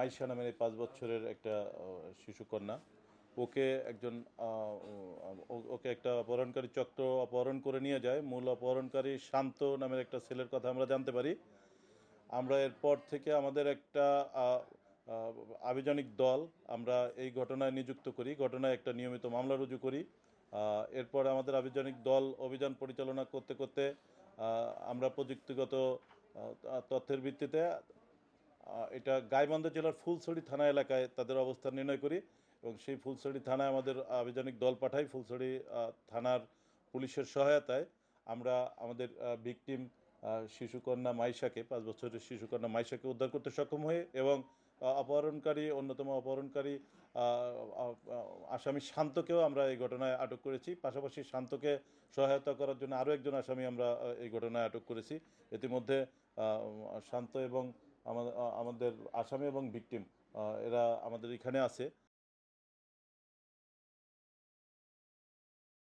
মাইশা নামের এই 5 বছরের একটা শিশুকন্যা। ওকে একজন ওকে একটা অপহরণকারী চক্র অপহরণ করে নিয়ে যায়। মূল অপহরণকারী শান্ত নামের একটা ছেলের কথা আমরা জানতে পারি। আমরা এরপর থেকে আমাদের একটা আ আ আভিযানিক দল আমরা এই ঘটনায় নিযুক্ত করি। ঘটনায় একটা নিয়মিত মামলা রুজু করি। এরপর আমাদের আভিযানিক দল অভিযান পরিচালনা করতে, করতে আমরা প্রযুক্তিগত তথ্যের ভিত্তিতে এটা গাইবান্ধা জেলার ফুলছড়ি থানা এলাকায় তাদের অবস্থান নির্ণয় করি এবং সেই ফুলছড়ি থানায় আমাদের আভিযানিক দল পাঠাই। ফুলছড়ি থানার পুলিশের সহায়তায় আমরা আমাদের ভিকটিম শিশুকন্যা মাইশাকে 5 বছরের শিশুকন্যা মাইশাকে উদ্ধার করতে সক্ষম হই এবং অন্যতম অপহরণকারী আসামি শান্তকেও আমরা এই ঘটনায় আটক করেছি। পাশাপাশি শান্তকে সহায়তা করার জন্য আরও একজন আসামি আমরা এই ঘটনায় আটক করেছি। ইতিমধ্যে শান্ত এবং আমাদের আসামি এবং ভিকটিম এরা আমাদের এখানে আছে।